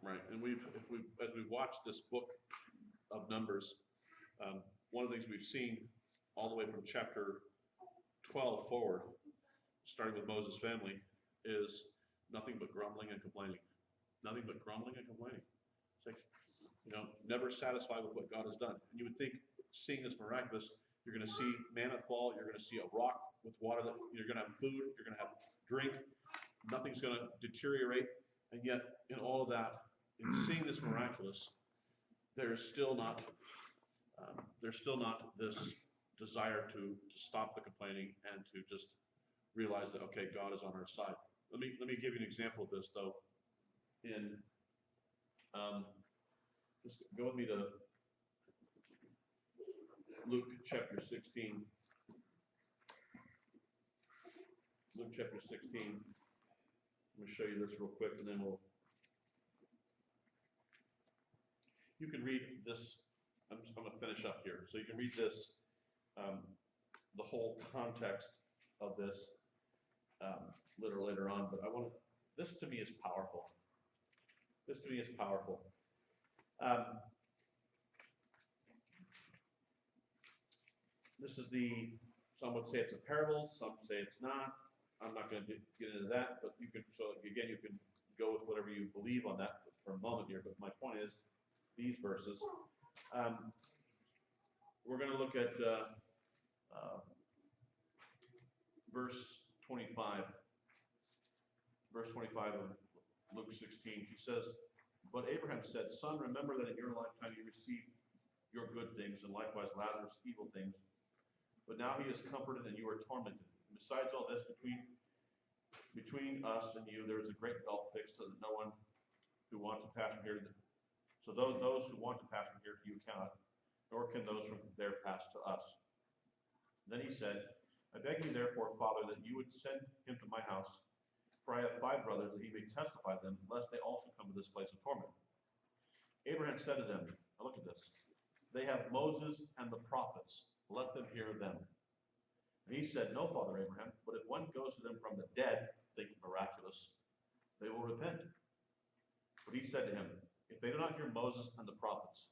Right, and as we've watched this book of Numbers, one of the things we've seen all the way from chapter 12 forward, starting with Moses' family, is nothing but grumbling and complaining. Nothing but grumbling and complaining. It's like, never satisfied with what God has done. And you would think, seeing this miraculous, you're going to see manna fall, you're going to see a rock with water, that you're going to have food, you're going to have drink, nothing's going to deteriorate. And yet, in all of that, in seeing this miraculous, there's still not this desire to stop the complaining and to just realize that, okay, God is on our side. Let me give you an example of this, though. In just go with me to Luke chapter 16. Luke chapter 16. Let me show you this real quick, and then you can read this. I'm going to finish up here. So you can read this, the whole context of this later on. But this to me is powerful. This to me is powerful. This is some would say it's a parable, some say it's not. I'm not going to get into that, but you can go with whatever you believe on that for a moment here. But my point is, these verses, we're going to look at verse 25. Verse 25 of Luke 16. He says, "But Abraham said, 'Son, remember that in your lifetime you received your good things, and likewise Lazarus evil things. But now he is comforted, and you are tormented. And besides all this, between us and you, there is a great gulf fixed, so that no one who want to pass from here to so those who want to pass from here to you cannot, nor can those from there pass to us.' Then he said, 'I beg you therefore, Father, that you would send him to my house, for I have 5 brothers, that he may testify to them, lest they also come to this place of torment.' Abraham said to them," now look at this, "They have Moses and the prophets. Let them hear them." And he said, "No, Father Abraham, but if one goes to them from the dead, think miraculous, they will repent." But he said to him, "If they do not hear Moses and the prophets,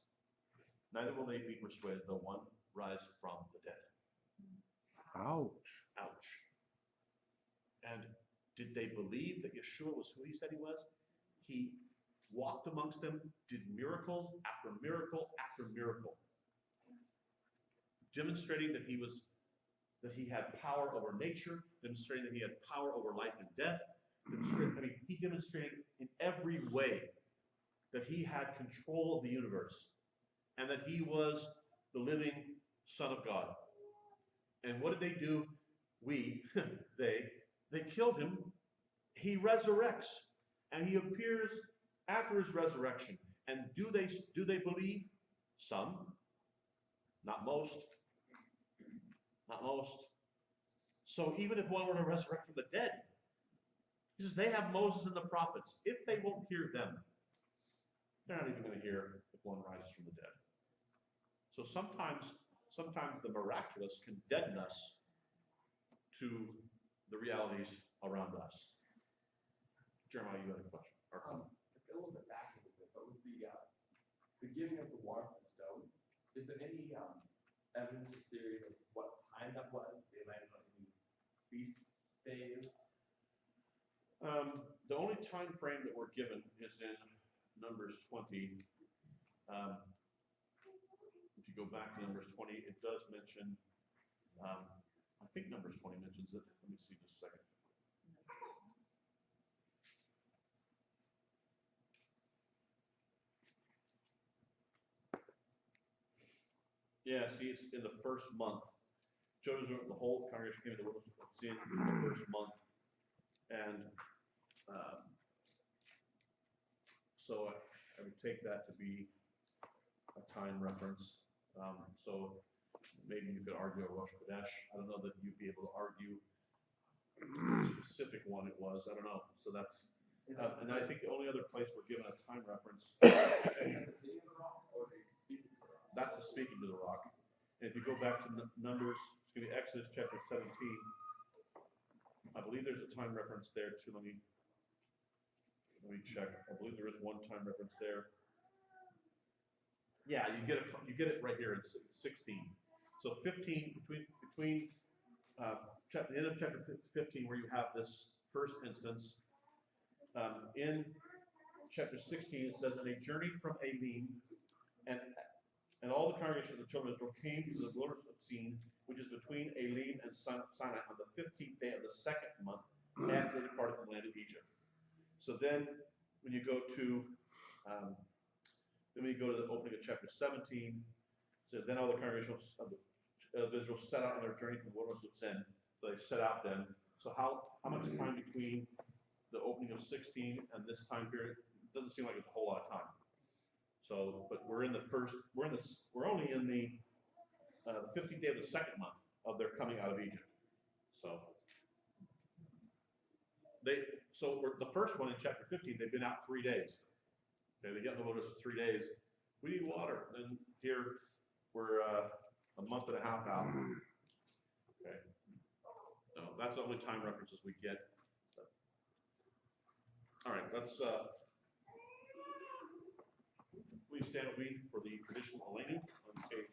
neither will they be persuaded, though one rise from the dead." Ouch. Ouch. And did they believe that Yeshua was who he said he was? He walked amongst them, did miracles after miracle after miracle, demonstrating that he had power over nature, demonstrating that he had power over life and death. He demonstrated in every way that he had control of the universe and that he was the living Son of God. And what did they do? They killed him. He resurrects, and he appears after his resurrection. And do they believe? Some, not most. Not most. So even if one were to resurrect from the dead, he says they have Moses and the prophets. If they won't hear them, they're not even going to hear if one rises from the dead. So sometimes the miraculous can deaden us to the realities around us. Jeremiah, you had a question? Let's go a little bit back a little bit, but with the giving of the water from the stone, is there any evidence or theory of what time that was? If they landed on any feast days? The only time frame that we're given is in Numbers 20. If you go back to Numbers 20, it does mention, I think Numbers 20 mentions it. Let me see just a second. Yeah, see, it's in the first month. The whole congregation came to the wilderness. It's in the first month. And so I would take that to be a time reference. So maybe you could argue a Rosh Chodesh. I don't know that you'd be able to argue the specific one it was. I don't know. So that's, and then I think the only other place we're given a time reference, that's the speaking to the rock. And if you go back to Numbers, it's going to be Exodus chapter 17. I believe there's a time reference there too. Let me Let me check. I believe there is one time reference there. Yeah, you get it right here in 16. So 15 between the end of chapter 15, where you have this first instance. In chapter 16, it says, "And they journeyed from Elim, and all the congregation of the children of Israel came to the wilderness of Sin, which is between Elim and Sinai, on the 15th day of the second month, after they departed from the land of Egypt." So then, when you go to the opening of chapter 17, so then all the congregation of Israel set out on their journey from the wilderness of Sin. So they set out then. So how much time between the opening of 16 and this time period? It doesn't seem like it's a whole lot of time. So, but we're only in the 15th day of the second month of their coming out of Egypt. So the first one in chapter 15, they've been out 3 days. Okay, they get in the wilderness for 3 days. We need water. And here we're a month and a half out. Okay, so that's the only time references we get. So. All right, let's please stand with me for the traditional Eleni on page